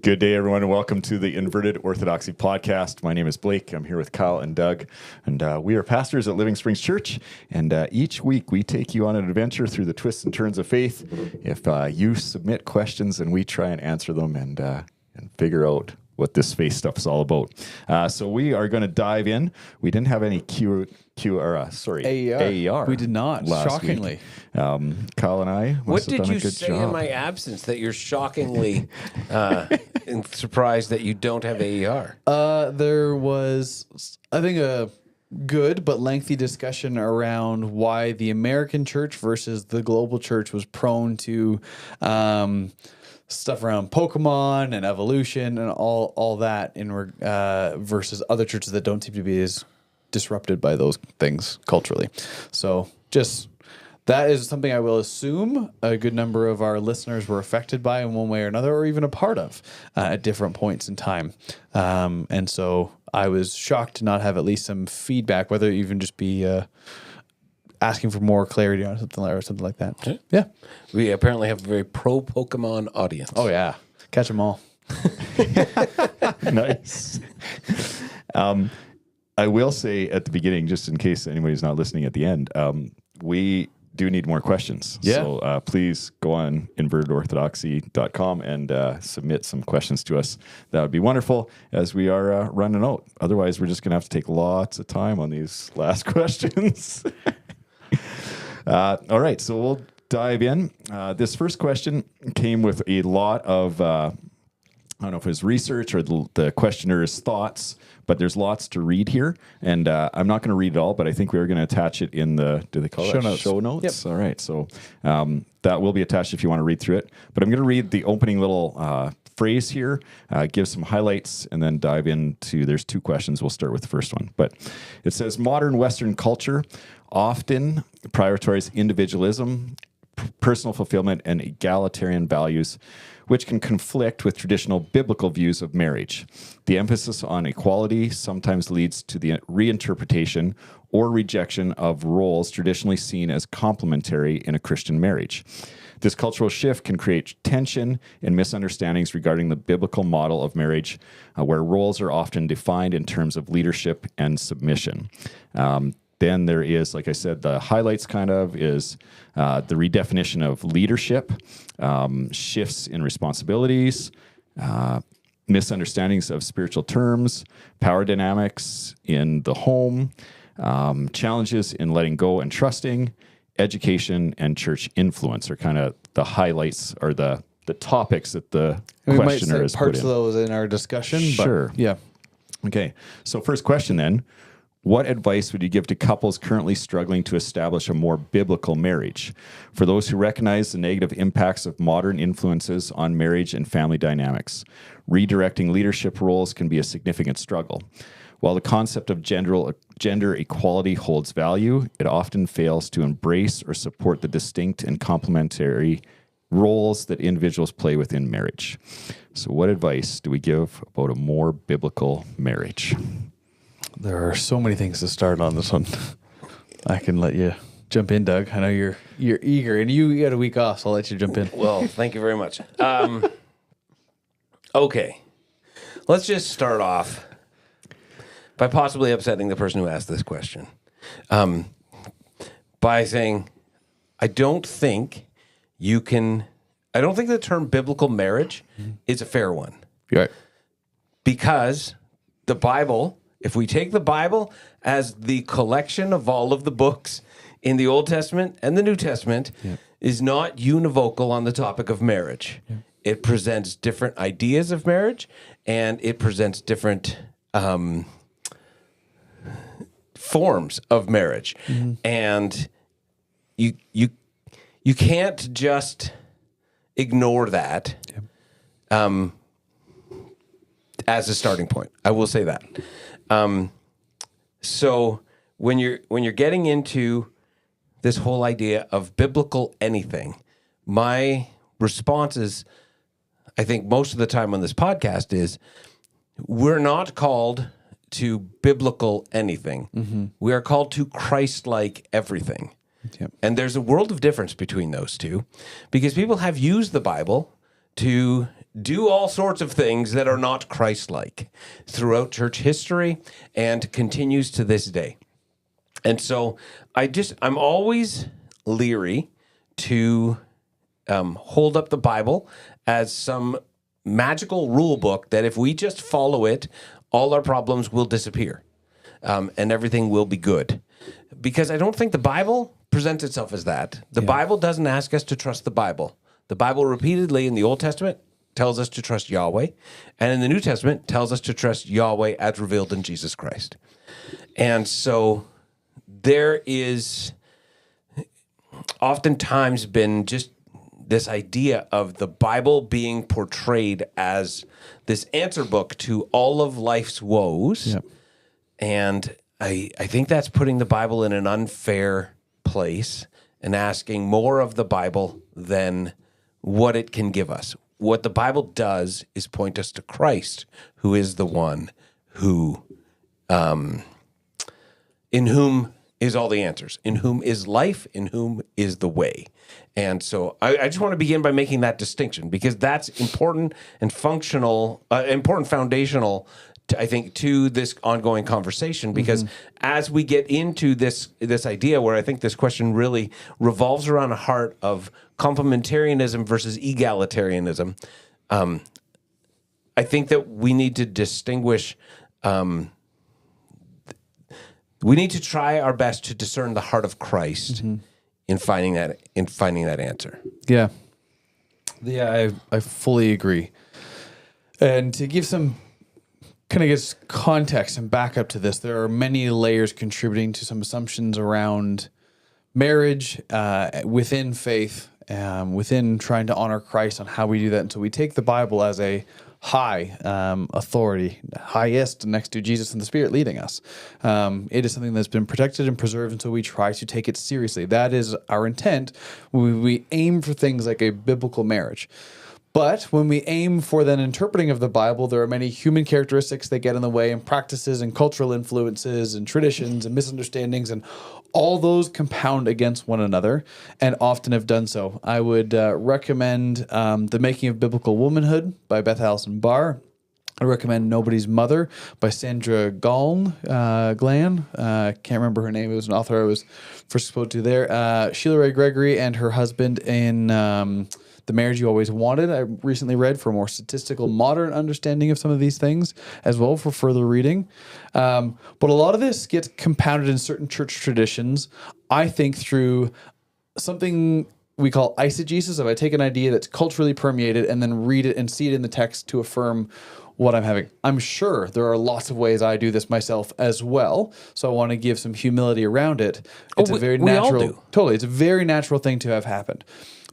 Good day, everyone, and welcome to the Inverted Orthodoxy podcast. My name is Blake. I'm here with Kyle and Doug, and we are pastors at Living Springs Church. And each week we take you on an adventure through the twists and turns of faith. If you submit questions, and we try and answer them and figure out what this faith stuff is all about. So we are going to dive in. We didn't have any AER. We did not, shockingly. Kyle and I What must have did done you a good say job. in my absence that you're shockingly surprised that you don't have AER? There was, I think, a good but lengthy discussion around why the American church versus the global church was prone to stuff around Pokemon and evolution and all that versus other churches that don't seem to be as disrupted by those things culturally. So just that is something I will assume a good number of our listeners were affected by in one way or another, or even a part of at different points in time. And so I was shocked to not have at least some feedback, whether it even just be asking for more clarity on something like that. Okay. Yeah. We apparently have a very pro-Pokemon audience. Oh, yeah. Catch them all. Nice. I will say at the beginning, just in case anybody's not listening at the end, we do need more questions. Yeah. So please go on invertedorthodoxy.com and submit some questions to us. That would be wonderful as we are running out. Otherwise, we're just going to have to take lots of time on these last questions. All right, so we'll dive in. This first question came with a lot of, I don't know if it was research or the questioner's thoughts, but there's lots to read here. And I'm not going to read it all, but I think we are going to attach it in the, do they call Show it notes. show notes? Yep. All right, so that will be attached if you want to read through it. But I'm going to read the opening little phrase here, give some highlights, and then dive into, there's two questions. We'll start with the first one. But it says, modern Western culture often prioritizes individualism, personal fulfillment, and egalitarian values, which can conflict with traditional biblical views of marriage. The emphasis on equality sometimes leads to the reinterpretation or rejection of roles traditionally seen as complementary in a Christian marriage. This cultural shift can create tension and misunderstandings regarding the biblical model of marriage, where roles are often defined in terms of leadership and submission. Then there is, like I said, the highlights kind of is the redefinition of leadership, shifts in responsibilities, misunderstandings of spiritual terms, power dynamics in the home, challenges in letting go and trusting, education, and church influence are kind of the highlights or the topics that the questioner has put in. Parts of those in our discussion. Sure. But yeah. Okay, so first question then. What advice would you give to couples currently struggling to establish a more biblical marriage? For those who recognize the negative impacts of modern influences on marriage and family dynamics, redirecting leadership roles can be a significant struggle. While the concept of gender equality holds value, it often fails to embrace or support the distinct and complementary roles that individuals play within marriage. So what advice do we give about a more biblical marriage? There are so many things to start on this one. I can let you jump in, Doug. I know you're eager, and you got a week off, so I'll let you jump in. Well, thank you very much. Okay. Let's just start off by possibly upsetting the person who asked this question. By saying, I don't think the term biblical marriage is a fair one. Right. Because the Bible, if we take the Bible as the collection of all of the books in the Old Testament and the New Testament, is not univocal on the topic of marriage. Yeah. It presents different ideas of marriage, and it presents different forms of marriage. Mm-hmm. And you can't just ignore that as a starting point. I will say that. So when you're getting into this whole idea of biblical anything, my response is, I think most of the time on this podcast is, we're not called to biblical anything. Mm-hmm. We are called to Christ-like everything. Yep. And there's a world of difference between those two, because people have used the Bible to do all sorts of things that are not Christ-like throughout church history and continues to this day. And so I'm always leery to hold up the Bible as some magical rule book that if we just follow it, all our problems will disappear and everything will be good. Because I don't think the Bible presents itself as that. The Bible doesn't ask us to trust the Bible. The Bible repeatedly in the Old Testament tells us to trust Yahweh, and in the New Testament tells us to trust Yahweh as revealed in Jesus Christ. And so there is oftentimes been just this idea of the Bible being portrayed as this answer book to all of life's woes. Yep. And I think that's putting the Bible in an unfair place and asking more of the Bible than what it can give us. What the Bible does is point us to Christ, who is the one who, in whom is all the answers, in whom is life, in whom is the way. And so I just want to begin by making that distinction, because that's important and functional, important foundational, I think, to this ongoing conversation. Because as we get into this idea, where I think this question really revolves around a heart of complementarianism versus egalitarianism, I think that we need to distinguish. We need to try our best to discern the heart of Christ in finding that answer. Yeah. I fully agree. And to give some kind of gives context and backup to this, there are many layers contributing to some assumptions around marriage within faith, within trying to honor Christ on how we do that. And so we take the Bible as a high authority, highest next to Jesus and the Spirit leading us. It is something that's been protected and preserved, and so we try to take it seriously. That is our intent. We aim for things like a biblical marriage. But when we aim for then interpreting of the Bible, there are many human characteristics that get in the way, and practices and cultural influences and traditions and misunderstandings, and all those compound against one another and often have done so. I would recommend The Making of Biblical Womanhood by Beth Allison Barr. I recommend Nobody's Mother by Sandra Glan. Can't remember her name. It was an author I was first exposed to there. Sheila Ray Gregory and her husband in The Marriage You Always Wanted, I recently read, for a more statistical, modern understanding of some of these things, as well for further reading. But a lot of this gets compounded in certain church traditions, I think, through something we call eisegesis. If I take an idea that's culturally permeated and then read it and see it in the text to affirm what I'm having. I'm sure there are lots of ways I do this myself as well, so I want to give some humility around it. It's a very natural, all do. Totally, it's a very natural thing to have happened.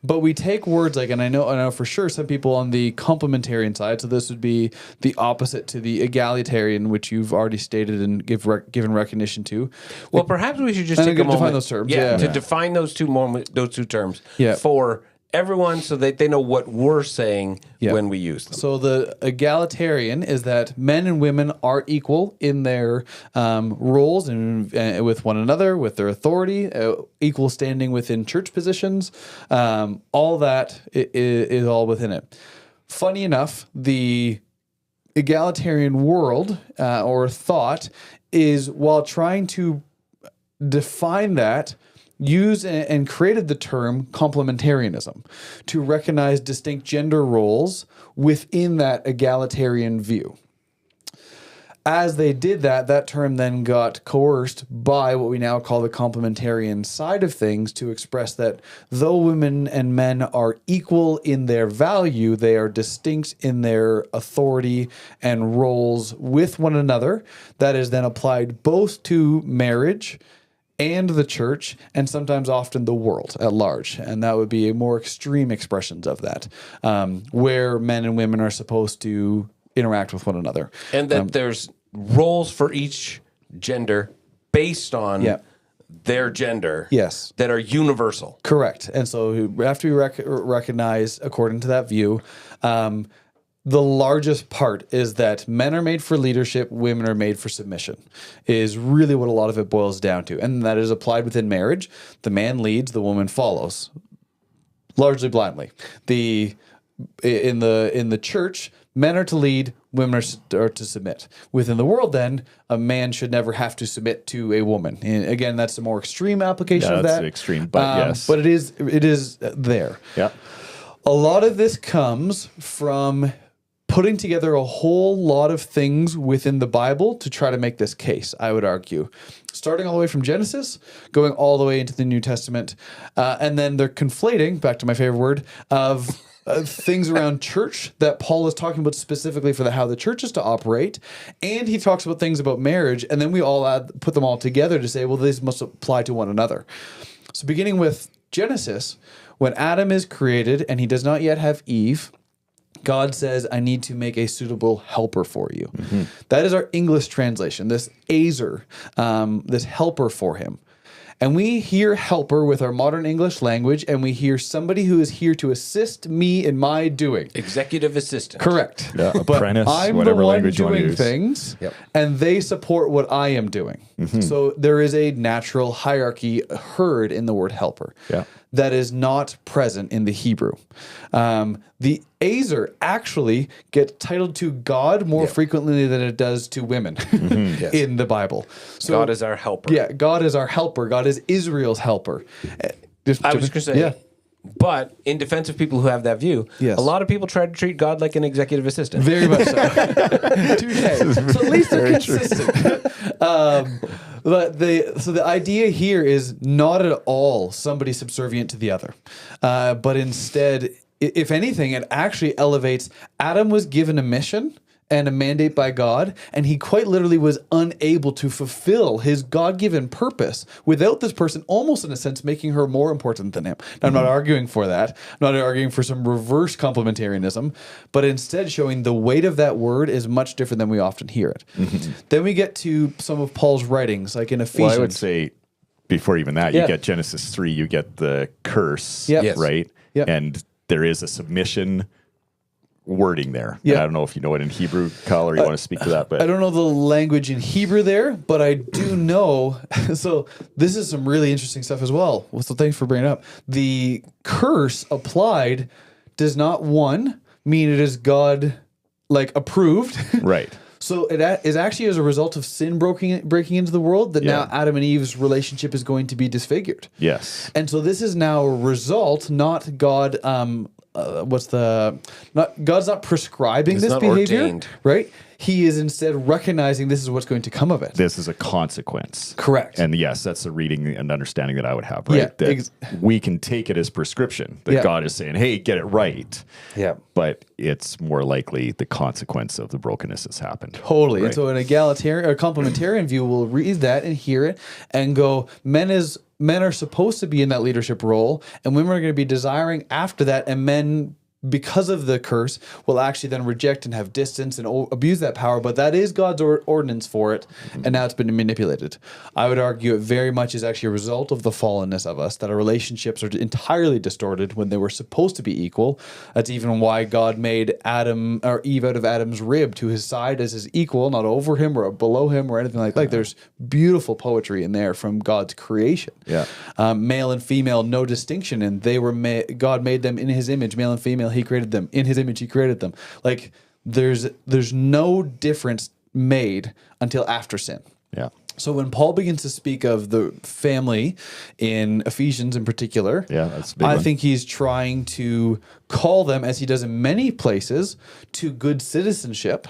But we take words like, and I know for sure some people on the complementarian side, so this would be the opposite to the egalitarian, which you've already stated and given recognition to. Well, perhaps we should just take a moment define those terms. to define those two terms for everyone, so that they know what we're saying when we use them. So the egalitarian is that men and women are equal in their roles and with one another, with their authority, equal standing within church positions. All that is all within it. Funny enough, the egalitarian world or thought is, while trying to define that, used and created the term complementarianism to recognize distinct gender roles within that egalitarian view. As they did that, that term then got coerced by what we now call the complementarian side of things to express that though women and men are equal in their value, they are distinct in their authority and roles with one another. That is then applied both to marriage and the church, and sometimes often the world at large. And that would be a more extreme expressions of that, where men and women are supposed to interact with one another. And that there's roles for each gender based on their gender that are universal. Correct. And so after we recognize, according to that view, the largest part is that men are made for leadership, women are made for submission, is really what a lot of it boils down to. And that is applied within marriage. The man leads, the woman follows, largely blindly. The in the church, men are to lead, women are to submit. Within the world, then, a man should never have to submit to a woman. And again, that's a more extreme application of that. That's extreme, but yes. But it is there. Yeah. A lot of this comes from putting together a whole lot of things within the Bible to try to make this case, I would argue. Starting all the way from Genesis, going all the way into the New Testament. And then they're conflating, back to my favorite word, of things around church that Paul is talking about specifically for how the church is to operate. And he talks about things about marriage. And then we all put them all together to say, well, these must apply to one another. So beginning with Genesis, when Adam is created and he does not yet have Eve, God says, I need to make a suitable helper for you. Mm-hmm. That is our English translation, this azer, this helper for him. And we hear helper with our modern English language, and we hear somebody who is here to assist me in my doing. Executive assistant. Correct. Yeah, but apprentice, I'm whatever the one language you want to doing use. things, Yep. and they support what I am doing. Mm-hmm. So there is a natural hierarchy heard in the word helper. Yeah. That is not present in the Hebrew. The azer actually gets titled to God more frequently than it does to women in the Bible. So God is our helper. Yeah, God is our helper. God is Israel's helper. I was going to say, but in defense of people who have that view, Yes. a lot of people try to treat God like an executive assistant. Very much so. Touche. So at least they're consistent. But the idea here is not at all somebody subservient to the other, but instead, if anything, it actually elevates. Adam was given a mission and a mandate by God, and he quite literally was unable to fulfill his God-given purpose without this person, almost in a sense, making her more important than him. Now, I'm not arguing for that. I'm not arguing for some reverse complementarianism, but instead showing the weight of that word is much different than we often hear it. Then we get to some of Paul's writings, like in Ephesians. Well, I would say before even that, you get Genesis 3, you get the curse, right? Yep. And there is a submission wording there. Yeah. And I don't know if you know it in Hebrew, Kyle, or you want to speak to that. But I don't know the language in Hebrew there, but I do know. So this is some really interesting stuff as well. So thanks for bringing it up. The curse applied does not, one, mean it is God approved. right. So it is actually as a result of sin breaking into the world that now Adam and Eve's relationship is going to be disfigured. Yes. And so this is now a result, not God. God's not prescribing this not behavior, ordained. right? He is instead recognizing this is what's going to come of it. This is a consequence. Correct. And yes, that's the reading and understanding that I would have, right? Yeah, That we can take it as prescription, that God is saying, hey, get it right. Yeah. But it's more likely the consequence of the brokenness that's happened. Totally. Right. And so an egalitarian or complementarian view will read that and hear it and go, men are supposed to be in that leadership role, and women are going to be desiring after that, and men, because of the curse, will actually then reject and have distance and abuse that power. But that is God's ordinance for it, and now it's been manipulated. I would argue it very much is actually a result of the fallenness of us, that our relationships are entirely distorted when they were supposed to be equal. That's even why God made Adam or Eve out of Adam's rib to his side as his equal, not over him or below him or anything like that. There's beautiful poetry in there from God's creation. Yeah. Male and female, no distinction, and they were God made them in His image, male and female. He created them in His image. He created them. There's no difference made until after sin. Yeah. So when Paul begins to speak of the family in Ephesians in particular, that's a big I one. think he's trying to call them, as he does in many places, to good citizenship.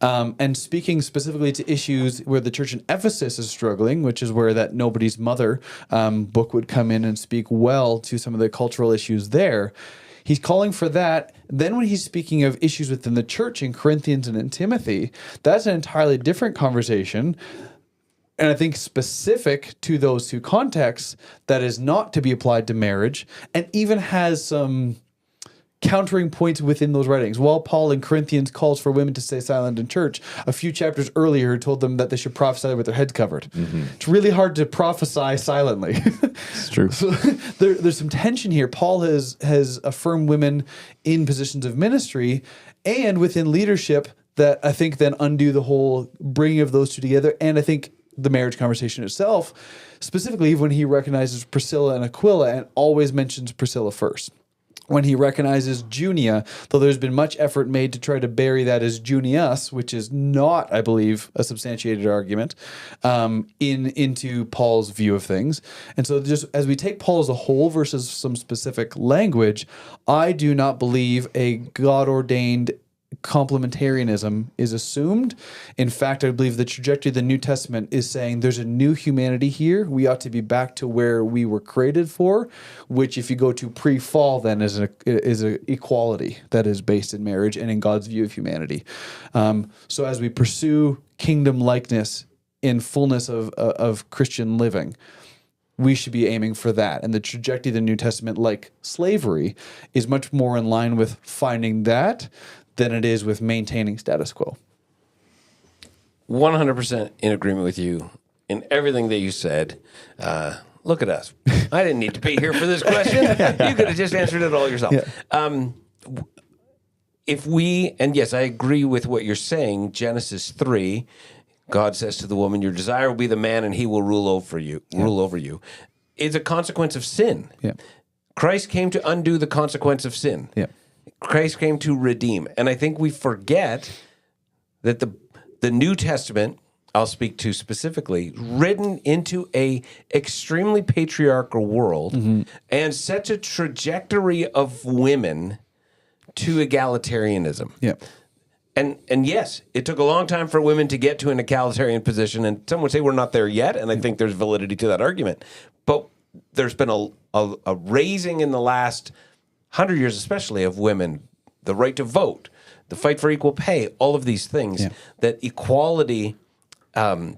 And speaking specifically to issues where the church in Ephesus is struggling, which is where that Nobody's Mother book would come in and speak well to some of the cultural issues there. He's calling for that. Then when he's speaking of issues within the church in Corinthians and in Timothy, that's an entirely different conversation. And I think specific to those two contexts, that is not to be applied to marriage, and even has some countering points within those writings. While Paul in Corinthians calls for women to stay silent in church, a few chapters earlier he told them that they should prophesy with their heads covered. It's really hard to prophesy silently. It's true. So there's some tension here. Paul has affirmed women in positions of ministry and within leadership that I think then undo the whole bringing of those two together. And I think the marriage conversation itself, specifically when he recognizes Priscilla and Aquila and always mentions Priscilla first. when he recognizes Junia, though there's been much effort made to try to bury that as Junius, which is not, I believe, a substantiated argument, into Paul's view of things. And so just as we take Paul as a whole versus some specific language, I do not believe a God-ordained complementarianism is assumed. In fact, I believe the trajectory of the New Testament is saying there's a new humanity here. We ought to be back to where we were created for, which if you go to pre-fall then is a equality that is based in marriage and in God's view of humanity. So as we pursue kingdom likeness in fullness of Christian living, we should be aiming for that. And the trajectory of the New Testament, like slavery, is much more in line with finding that than it is with maintaining status quo. 100% in agreement with you in everything that you said. Look at us. I didn't need to be here for this question. You could have just answered it all yourself. Yeah. And yes, I agree with what you're saying. Genesis 3, God says to the woman, your desire will be the man and he will rule over you. Rule over you. It's a consequence of sin. Yeah. Christ came to undo the consequence of sin. Yeah. Christ came to redeem. And I think we forget that the New Testament, I'll speak to specifically, written into a extremely patriarchal world and such a trajectory of women to egalitarianism. Yeah. And yes, it took a long time for women to get to an egalitarian position, and some would say we're not there yet, and I think there's validity to that argument. But there's been a raising in the last 100 years especially of women, the right to vote, the fight for equal pay, all of these things, that equality that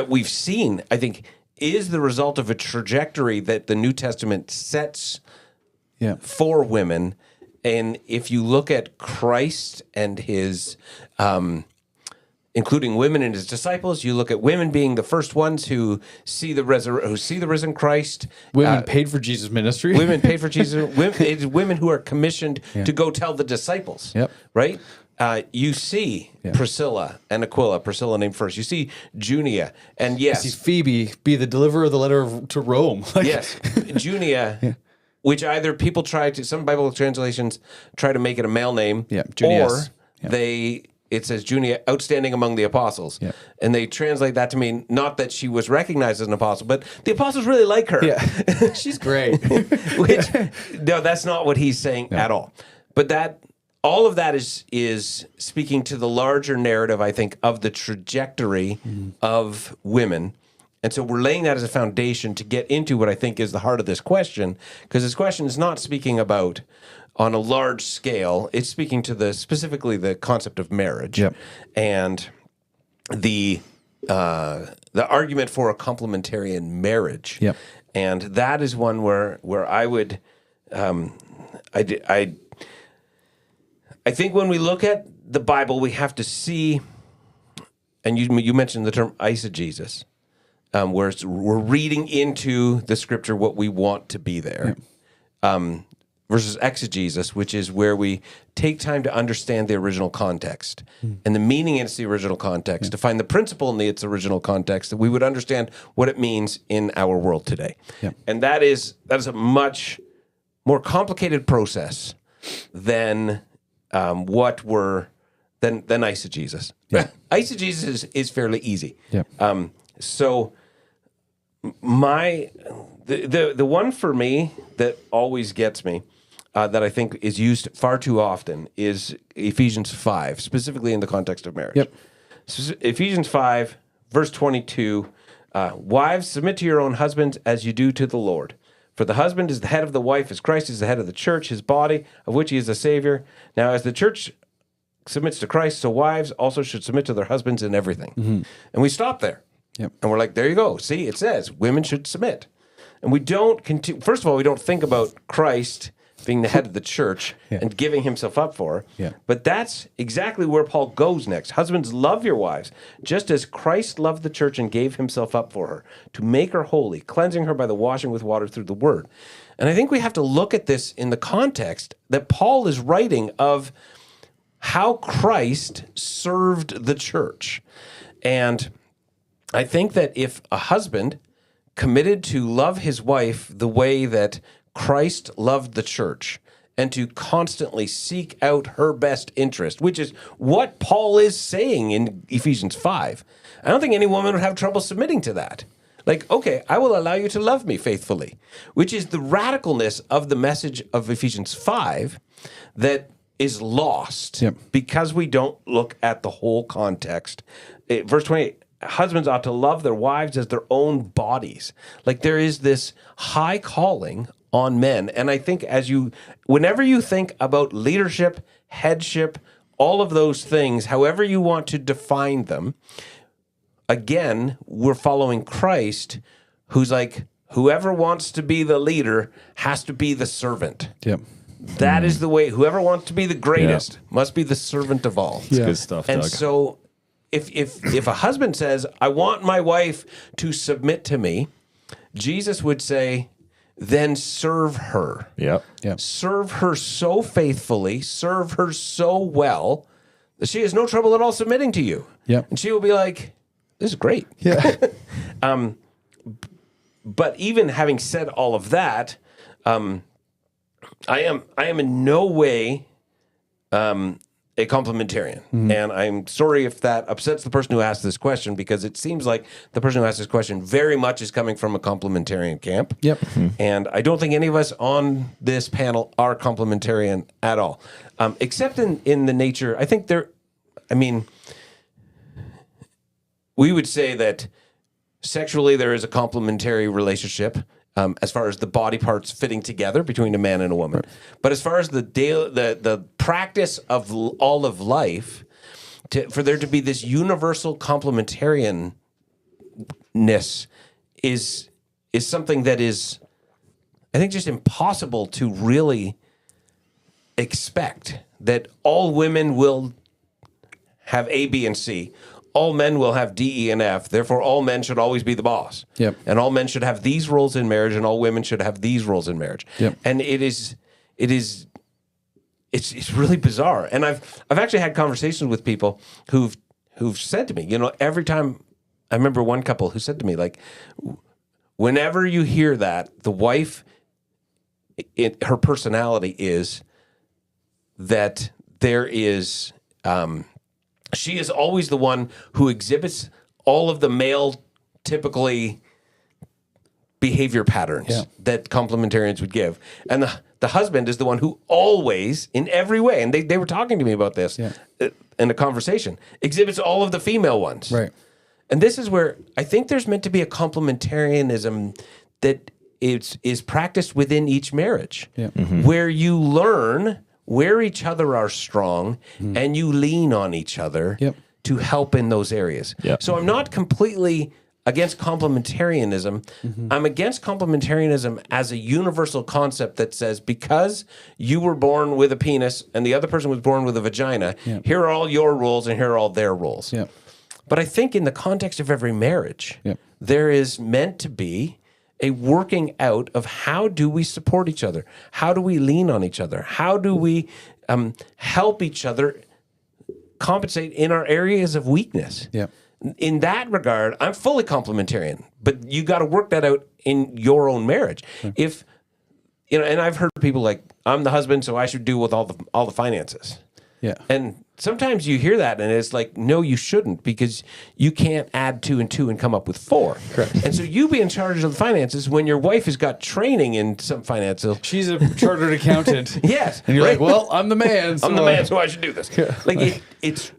we've seen, I think, is the result of a trajectory that the New Testament sets for women. And if you look at Christ and his including women and his disciples, you look at women being the first ones who see the risen Christ. Women paid for Jesus' ministry. Women paid for Jesus. It's women who are commissioned to go tell the disciples. Yep. Right? You see Priscilla and Aquila. Priscilla named first. You see Junia, and yes, you see Phoebe be the deliverer of the letter to Rome. Yes, Junia. Which either people some Bible translations try to make it a male name, Junius. Or it says Junia, outstanding among the apostles. Yeah. And they translate that to mean not that she was recognized as an apostle, but the apostles really like her. Yeah, she's great. No, that's not what he's saying at all. But all of that is speaking to the larger narrative, I think, of the trajectory of women. And so we're laying that as a foundation to get into what I think is the heart of this question, because this question is not speaking about on a large scale. It's speaking to specifically the concept of marriage and the argument for a complementarian marriage. And that is one where I would I think when we look at the Bible, we have to see, and you mentioned the term eisegesis. Where we're reading into the scripture what we want to be there, versus exegesis, which is where we take time to understand the original context and the meaning in the original context, to find the principle in its original context, that we would understand what it means in our world today. And that is a much more complicated process than than eisegesis. Eisegesis is fairly easy. So the one for me that always gets me, that I think is used far too often, is Ephesians 5, specifically in the context of marriage. So Ephesians 5, verse 22, wives, submit to your own husbands as you do to the Lord. For the husband is the head of the wife, as Christ is the head of the church, his body, of which he is the Savior. Now, as the church submits to Christ, so wives also should submit to their husbands in everything. And we stop there. And we're like, there you go. See, it says women should submit. And we don't first of all, we don't think about Christ being the head of the church and giving himself up for her. But that's exactly where Paul goes next. Husbands, love your wives, just as Christ loved the church and gave himself up for her, to make her holy, cleansing her by the washing with water through the word. And I think we have to look at this in the context that Paul is writing of how Christ served the church. And I think that if a husband committed to love his wife the way that Christ loved the church and to constantly seek out her best interest, which is what Paul is saying in Ephesians 5. I don't think any woman would have trouble submitting to that. Like, okay, I will allow you to love me faithfully, which is the radicalness of the message of Ephesians 5 that is lost because we don't look at the whole context. Verse 28, husbands ought to love their wives as their own bodies. Like, there is this high calling on men. And I think whenever you think about leadership, headship, all of those things, however you want to define them, again, we're following Christ, who's like, whoever wants to be the leader has to be the servant. Yep. That is the way. Whoever wants to be the greatest must be the servant of all. It's good stuff, And Doug. so if a husband says, I want my wife to submit to me, Jesus would say, then serve her. Yep. Serve her so faithfully, serve her so well that she has no trouble at all submitting to you. Yep. And she will be like, this is great. Yeah. But even having said all of that, I am in no way a complementarian. And I'm sorry if that upsets the person who asked this question, because it seems like the person who asked this question very much is coming from a complementarian camp. Yep. And I don't think any of us on this panel are complementarian at all, except in the nature. I think we would say that sexually there is a complementary relationship. As far as the body parts fitting together between a man and a woman. Right. But as far as the practice of all of life, for there to be this universal complementarianness is something that is, I think, just impossible to really expect, that all women will have A, B, and C. All men will have D, E, and F. Therefore, all men should always be the boss. Yep. And all men should have these roles in marriage, and all women should have these roles in marriage. Yep. And it's really bizarre. And I've actually had conversations with people who've said to me, every time, I remember one couple who said to me, like, whenever you hear that, the wife, her personality is that there is. She is always the one who exhibits all of the male typically behavior patterns that complementarians would give. And the husband is the one who always, in every way, and they were talking to me about this in a conversation, exhibits all of the female ones. Right. And this is where I think there's meant to be a complementarianism that is practiced within each marriage, where you learn where each other are strong, and you lean on each other to help in those areas. Yep. So I'm not completely against complementarianism. I'm against complementarianism as a universal concept that says, because you were born with a penis and the other person was born with a vagina, here are all your rules and here are all their rules. Yep. But I think in the context of every marriage, there is meant to be a working out of how do we support each other? How do we lean on each other? How do we help each other compensate in our areas of weakness? Yeah. In that regard, I'm fully complementarian, but you got to work that out in your own marriage. If and I've heard people like, I'm the husband, so I should do with all the finances. Yeah. And sometimes you hear that and it's like, no, you shouldn't, because you can't add 2 and 2 and come up with 4. Correct. And so you be in charge of the finances when your wife has got training in some financial. She's a chartered accountant. Yes. And you're right? like, well, I'm the man. I'm the man, so I should do this. Like it's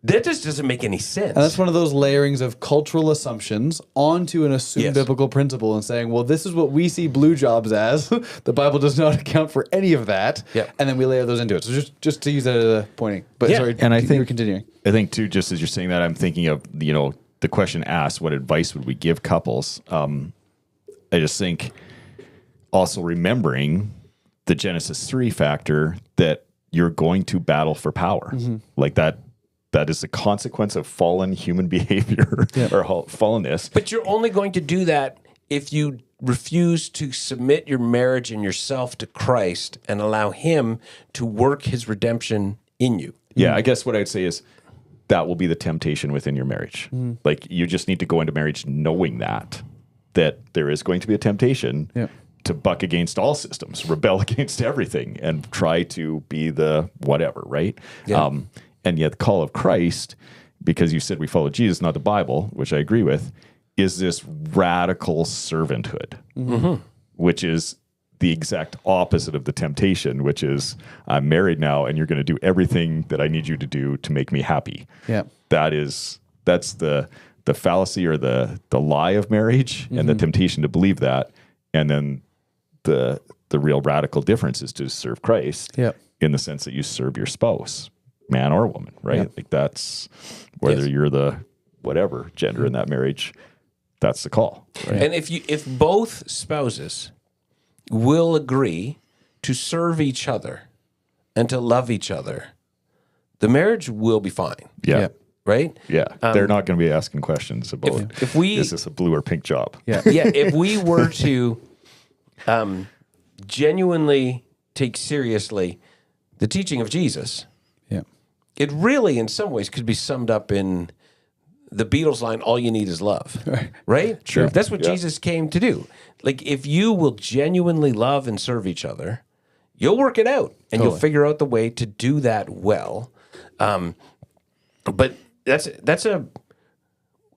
that just doesn't make any sense. And that's one of those layerings of cultural assumptions onto an assumed biblical principle and saying, well, this is what we see blue jobs as. The Bible does not account for any of that. Yep. And then we layer those into it. So just to use that as a pointing. But sorry, and I think you're continuing. I think too, just as you're saying that, I'm thinking of the question asked, what advice would we give couples? I just think also remembering the Genesis 3 factor that you're going to battle for power, like that. That is a consequence of fallen human behavior or fallenness. But you're only going to do that if you refuse to submit your marriage and yourself to Christ and allow Him to work His redemption in you. Yeah, I guess what I'd say is that will be the temptation within your marriage. Like, you just need to go into marriage knowing that there is going to be a temptation. Yeah. to buck against all systems, rebel against everything, and try to be the whatever, right? Yeah. And yet the call of Christ, because you said we follow Jesus, not the Bible, which I agree with, is this radical servanthood, which is the exact opposite of the temptation, which is I'm married now and you're going to do everything that I need you to do to make me happy. Yeah. That's the fallacy or the lie of marriage and the temptation to believe that. And then the real radical difference is to serve Christ in the sense that you serve your spouse, man or woman, right? Yeah. Like that's whether you're the whatever gender in that marriage, that's the call. Right? And if both spouses will agree to serve each other and to love each other, the marriage will be fine. Yeah. Right? Yeah. They're not going to be asking questions about is this a blue or pink job? Yeah. If we were to genuinely take seriously the teaching of Jesus, it really, in some ways, could be summed up in the Beatles line, all you need is love. Right? Sure. That's what Jesus came to do. Like, if you will genuinely love and serve each other, you'll work it out and you'll figure out the way to do that well. But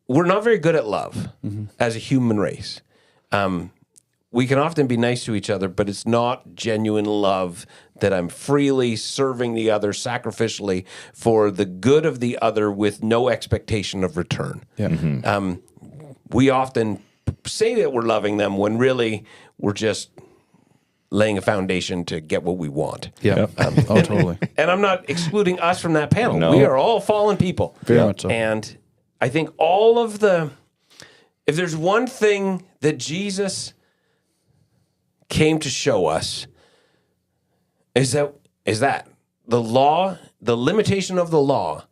we're not very good at love as a human race. We can often be nice to each other, but it's not genuine love that I'm freely serving the other sacrificially for the good of the other with no expectation of return. Yeah. We often say that we're loving them when really we're just laying a foundation to get what we want. Yeah. Oh, totally. And I'm not excluding us from that panel. No. We are all fallen people. Very much so. And I think if there's one thing that Jesus came to show us, is that the law, the limitation of the law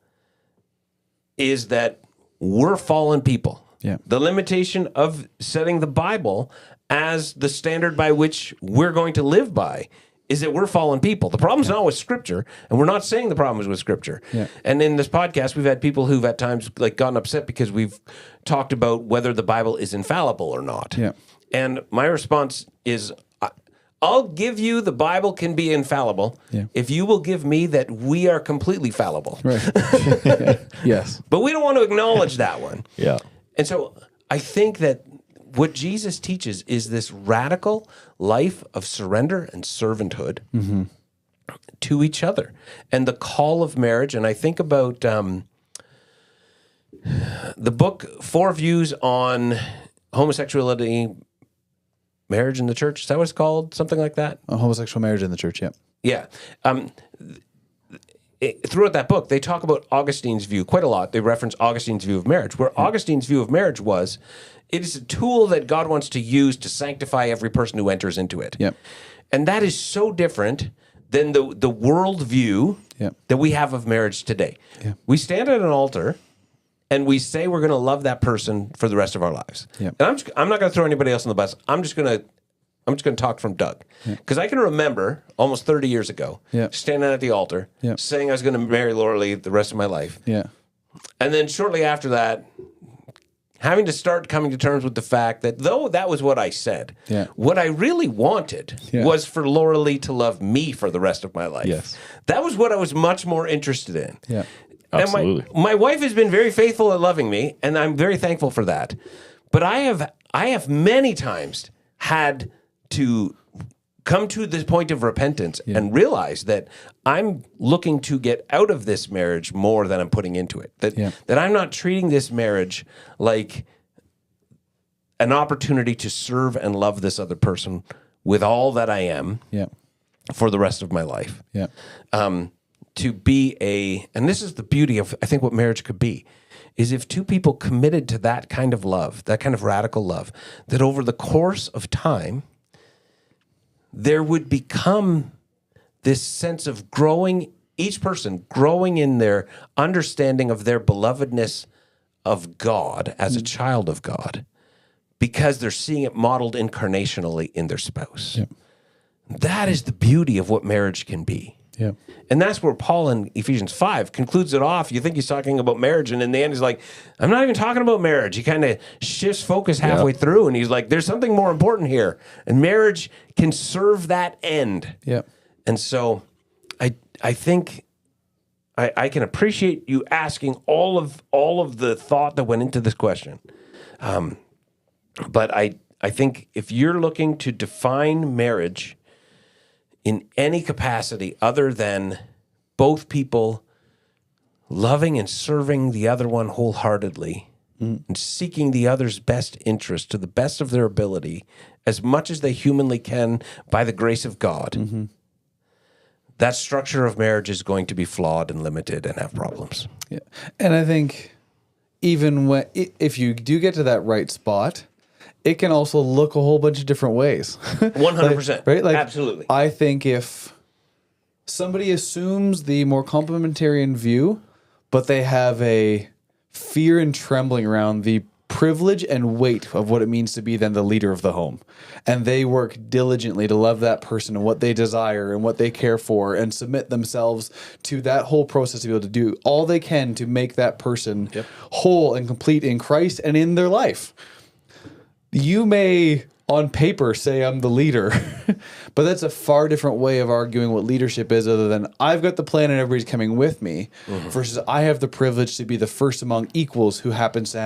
is that we're fallen people. Yeah. The limitation of setting the Bible as the standard by which we're going to live by is that we're fallen people. The problem's not with Scripture, and we're not saying the problem is with Scripture. Yeah. And in this podcast, we've had people who've at times like gotten upset because we've talked about whether the Bible is infallible or not. Yeah. And my response is, I'll give you the Bible can be infallible if you will give me that we are completely fallible. Right. Yes. But we don't want to acknowledge that one. Yeah. And so I think that what Jesus teaches is this radical life of surrender and servanthood to each other and the call of marriage. And I think about the book, 4 Views on Homosexuality, Marriage in the Church. Is that what it's called? Something like that? A homosexual marriage in the church, yeah. Yeah. Throughout that book, they talk about Augustine's view quite a lot. They reference Augustine's view of marriage, where Augustine's view of marriage was, it is a tool that God wants to use to sanctify every person who enters into it. Yep. And that is so different than the world view that we have of marriage today. Yeah. We stand at an altar and we say we're going to love that person for the rest of our lives. Yep. And I'm not going to throw anybody else on the bus. I'm just going to talk from Doug. Because I can remember almost 30 years ago standing at the altar saying I was going to marry Laura Lee the rest of my life. Yeah. And then shortly after that, having to start coming to terms with the fact that though that was what I said, what I really wanted was for Laura Lee to love me for the rest of my life. Yes. That was what I was much more interested in. Yeah. Absolutely. And my wife has been very faithful at loving me, and I'm very thankful for that. But I have many times had to come to this point of repentance and realize that I'm looking to get out of this marriage more than I'm putting into it. That I'm not treating this marriage like an opportunity to serve and love this other person with all that I am for the rest of my life. Yeah. To be and this is the beauty of, I think, what marriage could be, is if two people committed to that kind of love, that kind of radical love, that over the course of time, there would become this sense of growing, each person growing in their understanding of their belovedness of God as a child of God, because they're seeing it modeled incarnationally in their spouse. That is the beauty of what marriage can be. Yeah. And that's where Paul in Ephesians 5 concludes it off. You think he's talking about marriage, and in the end, he's like, I'm not even talking about marriage. He kind of shifts focus halfway through, and he's like, there's something more important here. And marriage can serve that end. Yeah. And so I think I can appreciate you asking all of the thought that went into this question. But I think if you're looking to define marriage in any capacity other than both people loving and serving the other one wholeheartedly and seeking the other's best interest to the best of their ability as much as they humanly can by the grace of God, that structure of marriage is going to be flawed and limited and have problems. Yeah. And I think even if you do get to that right spot, it can also look a whole bunch of different ways. 100%. Right? Like, absolutely. I think if somebody assumes the more complementarian view, but they have a fear and trembling around the privilege and weight of what it means to be then the leader of the home, and they work diligently to love that person and what they desire and what they care for and submit themselves to that whole process to be able to do all they can to make that person whole and complete in Christ and in their life. You may, on paper, say I'm the leader, but that's a far different way of arguing what leadership is other than I've got the plan and everybody's coming with me versus I have the privilege to be the first among equals who happens to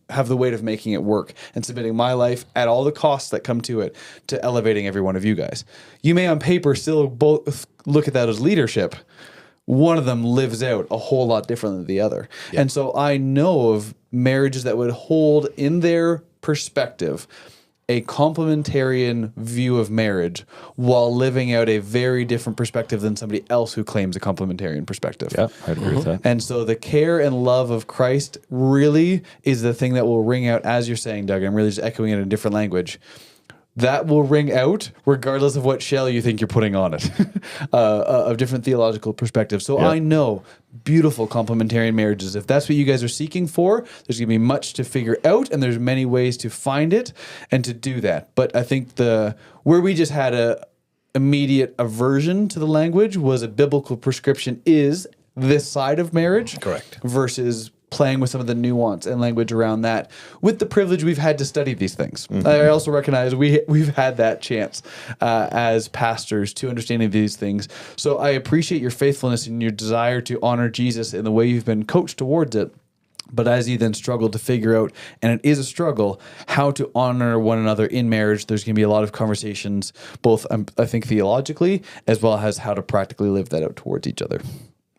have the weight of making it work and submitting my life at all the costs that come to it to elevating every one of you guys. You may on paper still both look at that as leadership. One of them lives out a whole lot different than the other. Yeah. And so I know of marriages that would hold in their perspective a complementarian view of marriage while living out a very different perspective than somebody else who claims a complementarian perspective. Yeah, I'd agree with that. And so the care and love of Christ really is the thing that will ring out, as you're saying, Doug. I'm really just echoing it in a different language. That will ring out regardless of what shell you think you're putting on it, of different theological perspectives. So I know beautiful complementarian marriages. If that's what you guys are seeking for, there's going to be much to figure out, and there's many ways to find it and to do that. But I think where we just had a immediate aversion to the language was a biblical prescription is this side of marriage. Correct. Versus playing with some of the nuance and language around that with the privilege we've had to study these things. I also recognize we've had that chance as pastors to understanding these things. So I appreciate your faithfulness and your desire to honor Jesus in the way you've been coached towards it. But as you then struggle to figure out, and it is a struggle, how to honor one another in marriage, there's going to be a lot of conversations, both I think theologically, as well as how to practically live that out towards each other.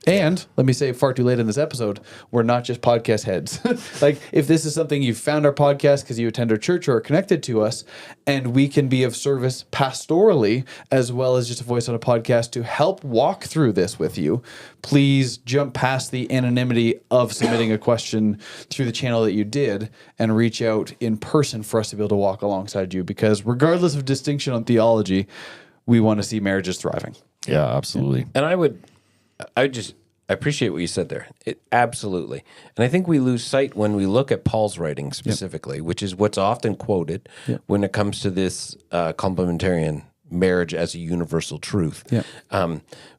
And let me say, far too late in this episode, we're not just podcast heads. Like, if this is something you found our podcast because you attend our church or are connected to us, and we can be of service pastorally as well as just a voice on a podcast to help walk through this with you, please jump past the anonymity of submitting a question through the channel that you did and reach out in person for us to be able to walk alongside you. Because regardless of distinction on theology, we want to see marriages thriving. Yeah, absolutely. And I appreciate what you said there. Absolutely. And I think we lose sight when we look at Paul's writing specifically, which is what's often quoted when it comes to this complementarian marriage as a universal truth.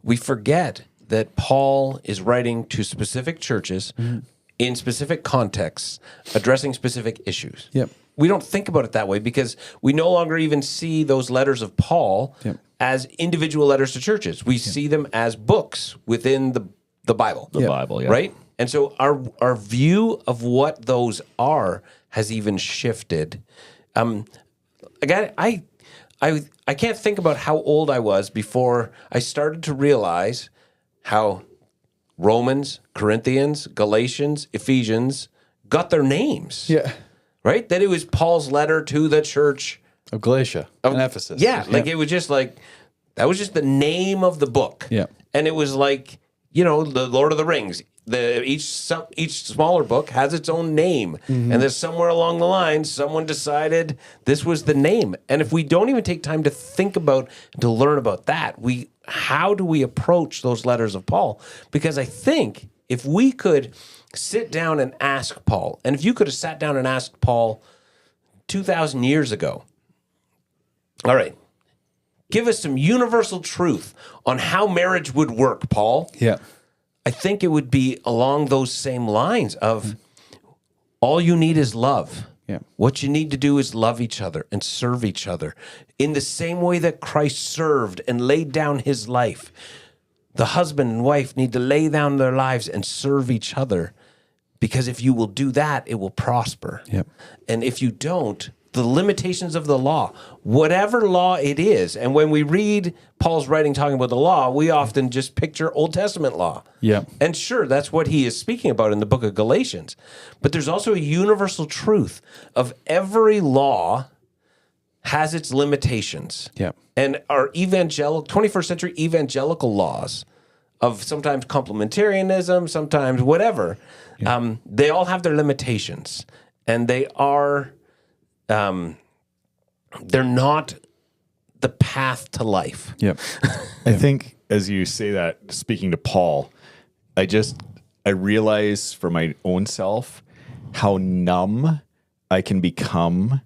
We forget that Paul is writing to specific churches in specific contexts, addressing specific issues. We don't think about it that way because we no longer even see those letters of Paul as individual letters to churches. We see them as books within the Bible. The Bible, right? And so our view of what those are has even shifted. Again, I can't think about how old I was before I started to realize how Romans, Corinthians, Galatians, Ephesians got their names. Right? That it was Paul's letter to the church of Galatia and Ephesus. Like it was just like, that was just the name of the book. And it was like, the Lord of the Rings. Each smaller book has its own name. And there's somewhere along the line, someone decided this was the name. And if we don't even take time to think about, to learn about that, how do we approach those letters of Paul? Because I think if we could sit down and ask Paul, and if you could have sat down and asked Paul 2,000 years ago, all right, give us some universal truth on how marriage would work, Paul, Yeah. I think it would be along those same lines of all you need is love. Yeah. What you need to do is love each other and serve each other in the same way that Christ served and laid down his life. The husband and wife need to lay down their lives and serve each other, because if you will do that, it will prosper. Yep. And if you don't, the limitations of the law, whatever law it is, and when we read Paul's writing talking about the law, we often just picture Old Testament law. Yeah. And sure, that's what he is speaking about in the book of Galatians. But there's also a universal truth of every law has its limitations. Yeah. And our 21st century evangelical laws of sometimes complementarianism, sometimes whatever, they all have their limitations. And they are... they're not the path to life. Yep. I think as you say that, speaking to Paul, I realize for my own self how numb I can become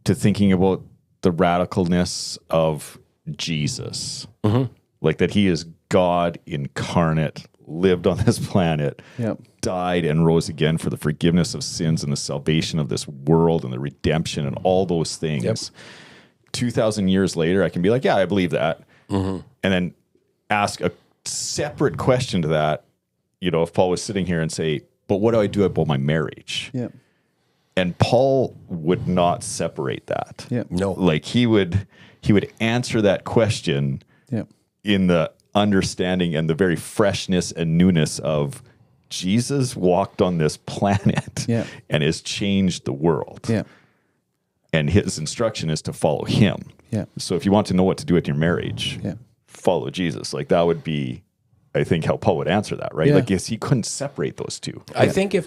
to thinking about the radicalness of Jesus. Like that he is God incarnate, lived on this planet, Yep. died and rose again for the forgiveness of sins and the salvation of this world and the redemption and all those things. Yep. 2,000 years later, I can be like, yeah, I believe that. And then ask a separate question to that, if Paul was sitting here and say, but what do I do about my marriage? Yep. And Paul would not separate that. Yep. No. Like he would answer that question Yep. in the understanding and the very freshness and newness of Jesus walked on this planet Yeah. and has changed the world. Yeah. And his instruction is to follow him. Yeah. So if you want to know what to do with your marriage, Yeah. follow Jesus. Like that would be, I think, how Paul would answer that, right? Yeah. Like, yes, he couldn't separate those two. I think if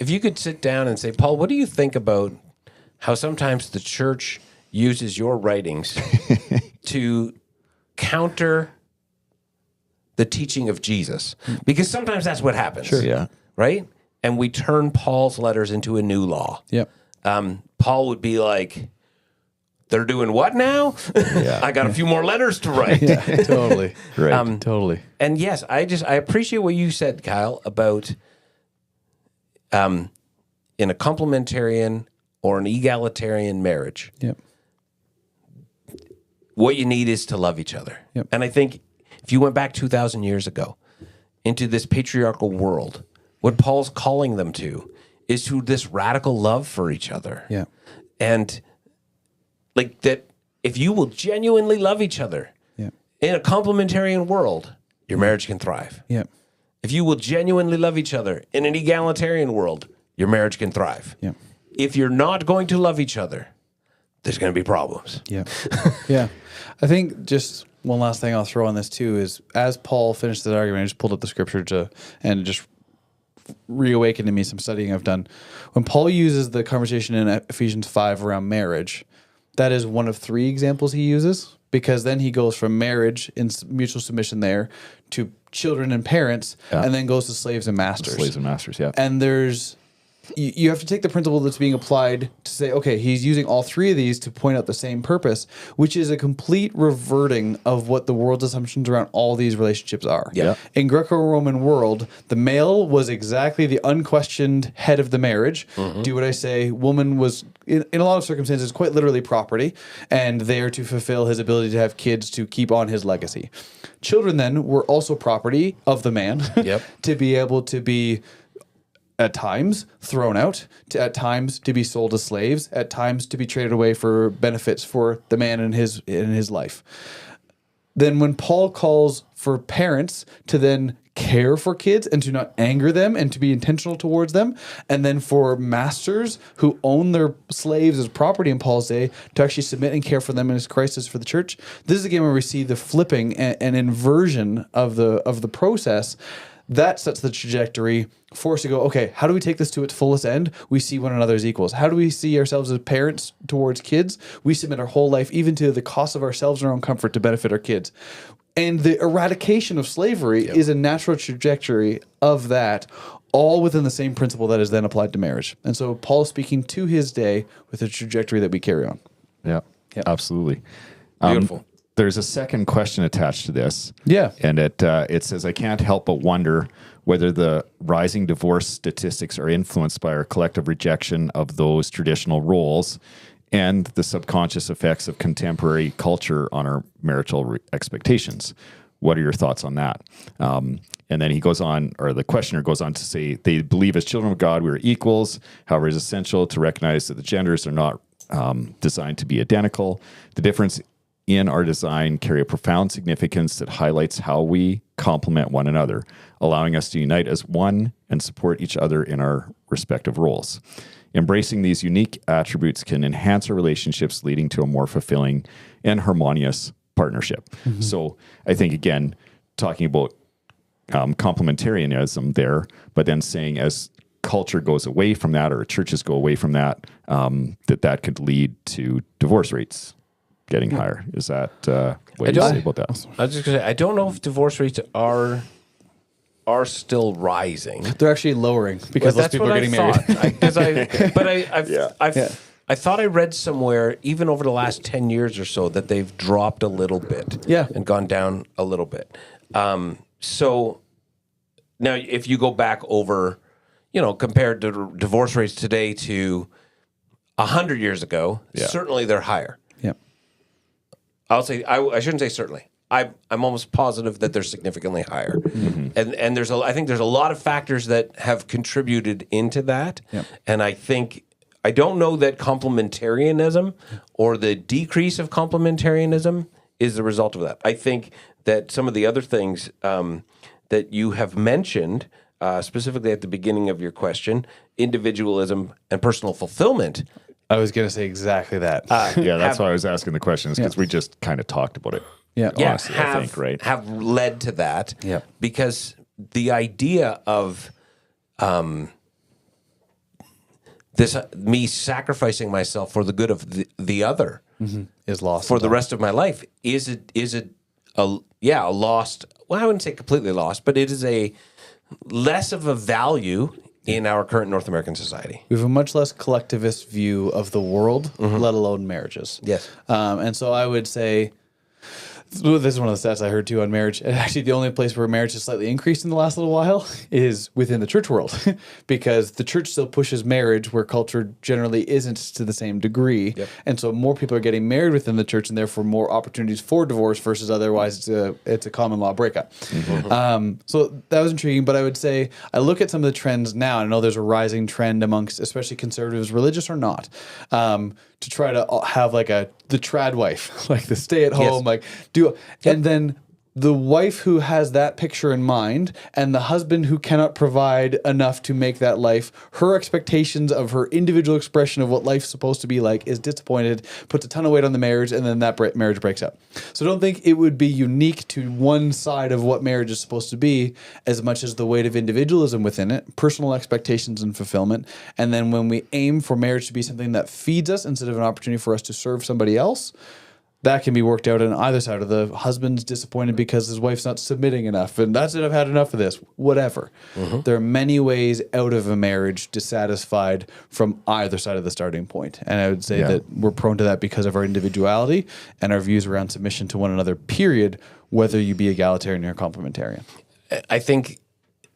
you could sit down and say, Paul, what do you think about how sometimes the church uses your writings to counter the teaching of Jesus? Because sometimes that's what happens. Sure, yeah. Right? And we turn Paul's letters into a new law. Yep. Paul would be like, they're doing what now? I got a few more letters to write. Yeah. Totally. Right. Totally. And yes, I appreciate what you said, Kyle, about in a complementarian or an egalitarian marriage, Yep. what you need is to love each other. Yep. And I think if you went back 2,000 years ago into this patriarchal world, what Paul's calling them to is to this radical love for each other. Yeah. And like that, if you will genuinely love each other Yeah. in a complementarian world, your marriage can thrive. Yep. If you will genuinely love each other in an egalitarian world, your marriage can thrive. Yep. If you're not going to love each other, there's going to be problems. Yeah. Yeah. I think just one last thing I'll throw on this too is as Paul finished that argument, I just pulled up the scripture and just reawakened to me some studying I've done. When Paul uses the conversation in Ephesians 5 around marriage, that is one of 3 examples he uses, because then he goes from marriage in mutual submission there to children and parents, and then goes to slaves and masters. Slaves and masters, yeah. And you have to take the principle that's being applied to say, okay, he's using all 3 of these to point out the same purpose, which is a complete reverting of what the world's assumptions around all these relationships are. Yeah. In Greco-Roman world, the male was exactly the unquestioned head of the marriage. Do what I say. Woman was, in a lot of circumstances, quite literally property, and there to fulfill his ability to have kids to keep on his legacy. Children then were also property of the man to be able to be at times thrown out, at times to be sold as slaves, at times to be traded away for benefits for the man in his life. Then when Paul calls for parents to then care for kids and to not anger them and to be intentional towards them, and then for masters who own their slaves as property in Paul's day to actually submit and care for them as Christ is for the church, this is again where we see the flipping and inversion of the process. That sets the trajectory for us to go, okay, how do we take this to its fullest end? We see one another as equals. How do we see ourselves as parents towards kids? We submit our whole life, even to the cost of ourselves and our own comfort, to benefit our kids. And the eradication of slavery is a natural trajectory of that, all within the same principle that is then applied to marriage. And so Paul is speaking to his day with the trajectory that we carry on. Yeah, absolutely. Beautiful. There's a second question attached to this. Yeah. And it says, I can't help but wonder whether the rising divorce statistics are influenced by our collective rejection of those traditional roles and the subconscious effects of contemporary culture on our marital expectations. What are your thoughts on that? And then he goes on, or the questioner goes on to say, they believe as children of God we are equals. However, it is essential to recognize that the genders are not designed to be identical. The difference in our design carry a profound significance that highlights how we complement one another, allowing us to unite as one and support each other in our respective roles. Embracing these unique attributes can enhance our relationships, leading to a more fulfilling and harmonious partnership. Mm-hmm. So I think, again, talking about complementarianism there, but then saying as culture goes away from that, or churches go away from that, that could lead to divorce rates getting higher. Is that what do you say about that? I was just going to say, I don't know if divorce rates are still rising. They're actually lowering because less people are getting married. I thought I read somewhere, even over the last 10 years or so, that they've dropped a little bit and gone down a little bit. So now if you go back over, compared to divorce rates today to 100 years ago, certainly they're higher. Yeah. I'll say, I shouldn't say certainly. I'm almost positive that they're significantly higher. Mm-hmm. And I think there's a lot of factors that have contributed into that. Yep. And I don't know that complementarianism or the decrease of complementarianism is the result of that. I think that some of the other things that you have mentioned, specifically at the beginning of your question, individualism and personal fulfillment. I was going to say exactly that. That's why I was asking the questions, because we just kind of talked about it. Honestly, I think, right? Have led to that. Yeah. Because the idea of this me sacrificing myself for the good of the other is lost for the rest of my life is a lost. Well, I wouldn't say completely lost, but it is a less of a value in our current North American society. We have a much less collectivist view of the world, let alone marriages. Yes. And so I would say, this is one of the stats I heard too on marriage. And actually, the only place where marriage has slightly increased in the last little while is within the church world, because the church still pushes marriage where culture generally isn't to the same degree. Yep. And so more people are getting married within the church, and therefore more opportunities for divorce versus otherwise it's a common law breakup. Mm-hmm. So that was intriguing. But I would say I look at some of the trends now, and I know there's a rising trend amongst especially conservatives, religious or not, to try to have like the trad wife, like the stay at home, and then the wife who has that picture in mind and the husband who cannot provide enough to make that life, her expectations of her individual expression of what life's supposed to be like is disappointed, puts a ton of weight on the marriage, and then that marriage breaks up. So I don't think it would be unique to one side of what marriage is supposed to be as much as the weight of individualism within it, personal expectations and fulfillment. And then when we aim for marriage to be something that feeds us instead of an opportunity for us to serve somebody else, that can be worked out on either side. Of the husband's disappointed because his wife's not submitting enough, and that's it, I've had enough of this, whatever. Mm-hmm. There are many ways out of a marriage dissatisfied from either side of the starting point. And I would say that we're prone to that because of our individuality and our views around submission to one another, period, whether you be egalitarian or complementarian. I think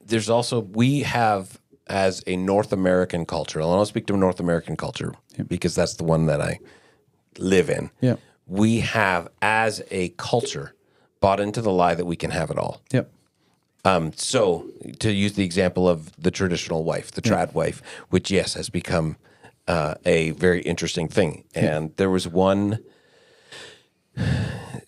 there's also, we have as a North American culture, and I'll speak to North American culture because that's the one that I live in. Yeah. We have, as a culture, bought into the lie that we can have it all. Yep. So, to use the example of the traditional wife, the trad wife, which, yes, has become a very interesting thing. And there was one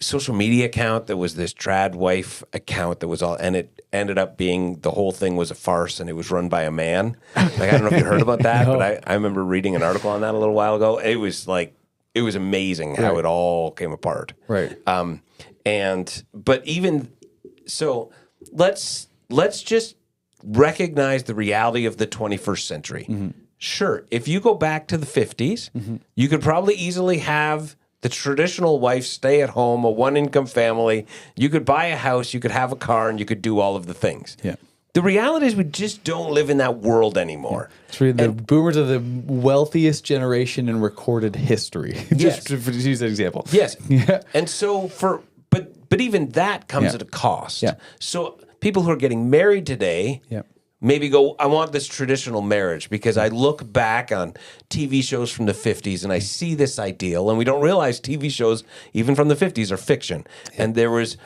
social media account that was this trad wife account that was all, and it ended up being, the whole thing was a farce, and it was run by a man. Like, I don't know if you heard about that, but I remember reading an article on that a little while ago. It was like, it was amazing how it all came apart. Right. But even so, let's just recognize the reality of the 21st century. Mm-hmm. Sure, if you go back to the 50s, you could probably easily have the traditional wife stay at home, a one-income family. You could buy a house, you could have a car, and you could do all of the things. Yeah. The reality is we just don't live in that world anymore. It's really the boomers are the wealthiest generation in recorded history. Just to use that example. Yes. Yeah. And so but even that comes at a cost. Yeah. So people who are getting married today maybe go, I want this traditional marriage because I look back on TV shows from the 50s and I see this ideal, and we don't realize TV shows, even from the 50s, are fiction. And there was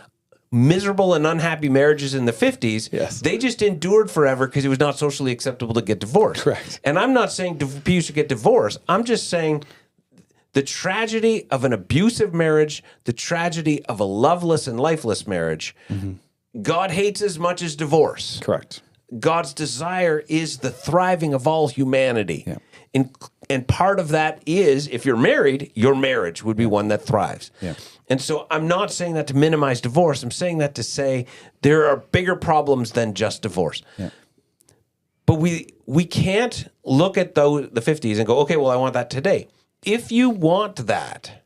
miserable and unhappy marriages in the 50s. Yes. They just endured forever because it was not socially acceptable to get divorced. Correct. And I'm not saying people should get divorced. I'm just saying the tragedy of an abusive marriage, the tragedy of a loveless and lifeless marriage, God hates as much as divorce. Correct. God's desire is the thriving of all humanity. Yeah. And part of that is, if you're married, your marriage would be one that thrives. Yeah. And so I'm not saying that to minimize divorce. I'm saying that to say there are bigger problems than just divorce. Yeah. But we can't look at the 50s and go, okay, well, I want that today. If you want that,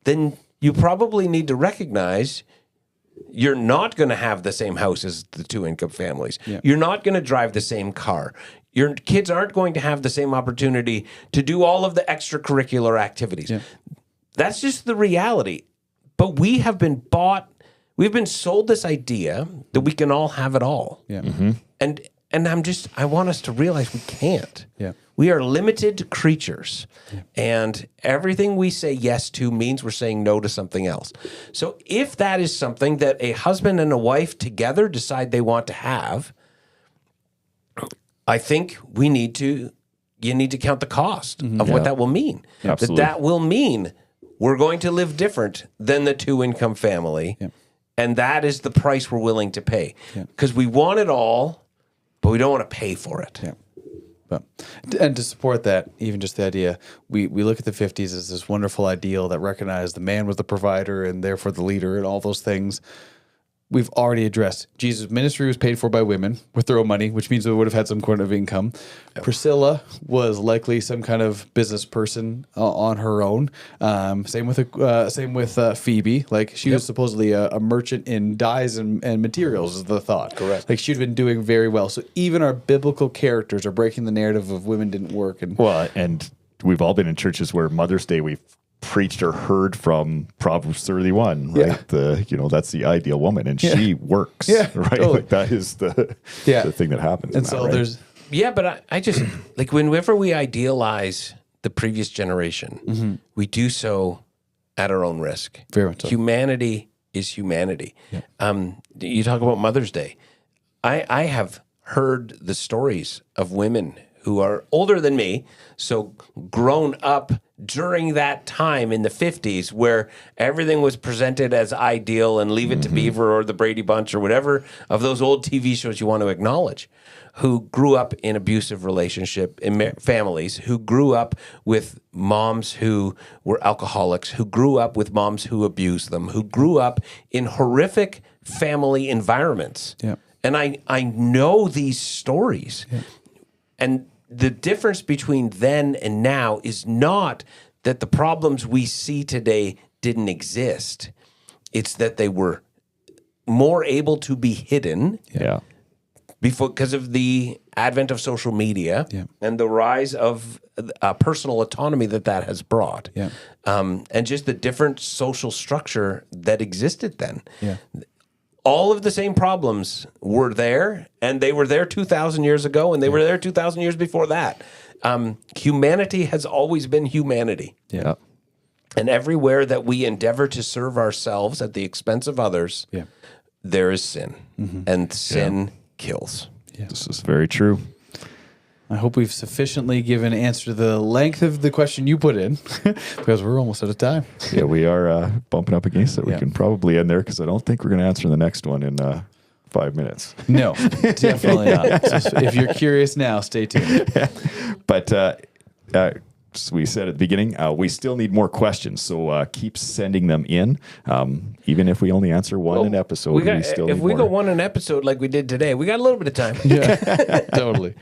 then you probably need to recognize you're not going to have the same house as the two-income families. Yeah. You're not going to drive the same car. Your kids aren't going to have the same opportunity to do all of the extracurricular activities. Yeah. That's just the reality. But we've been sold this idea that we can all have it all. Yeah. And I want us to realize we can't. Yeah. We are limited creatures, and everything we say yes to means we're saying no to something else. So if that is something that a husband and a wife together decide they want to have, I think you need to count the cost of what that will mean. Absolutely. That will mean we're going to live different than the two-income family, and that is the price we're willing to pay. Because we want it all, but we don't want to pay for it. Yeah. And to support that, even just the idea, we look at the 50s as this wonderful ideal that recognized the man was the provider and therefore the leader and all those things. We've already addressed Jesus' ministry was paid for by women with their own money, which means they would have had some kind of income. Yep. Priscilla was likely some kind of business person on her own. Same with Phoebe. Like she was supposedly a merchant in dyes and materials is the thought. Correct. Like she'd been doing very well. So even our biblical characters are breaking the narrative of women didn't work. And we've all been in churches where Mother's Day we've preached or heard from Proverbs 31, right? That's the ideal woman, and she works, right? Totally. Like that is the thing that happens. And so there's but I just like whenever we idealize the previous generation, we do so at our own risk. Very much so. Humanity is humanity. You talk about Mother's Day. I have heard the stories of women who are older than me, so grown up during that time in the 50s where everything was presented as ideal and Leave It to Beaver or the Brady Bunch or whatever of those old TV shows you want to acknowledge, who grew up in abusive relationship in families, who grew up with moms who were alcoholics, who grew up with moms who abused them, who grew up in horrific family environments. Yeah. And I know these stories. Yeah. And the difference between then and now is not that the problems we see today didn't exist. It's that they were more able to be hidden because of the advent of social media and the rise of personal autonomy that has brought. Yeah. And just the different social structure that existed then. Yeah. All of the same problems were there, and they were there 2,000 years ago, and they were there 2,000 years before that. Humanity has always been humanity. Yeah. And everywhere that we endeavor to serve ourselves at the expense of others, there is sin. And sin kills. Yeah. This is very true. I hope we've sufficiently given answer to the length of the question you put in because we're almost out of time. Yeah, we are bumping up against it. We can probably end there because I don't think we're going to answer the next one in 5 minutes. No, definitely not. So if you're curious now, stay tuned. But as we said at the beginning, we still need more questions. So keep sending them in. Even if we only answer one an episode, we still need more. If we go one an episode like we did today, we got a little bit of time. Yeah, totally.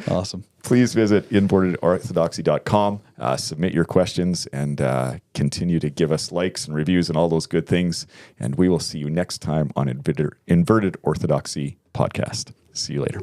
Awesome. Please visit invertedorthodoxy.com, submit your questions, and continue to give us likes and reviews and all those good things. And we will see you next time on Inverted Orthodoxy Podcast. See you later.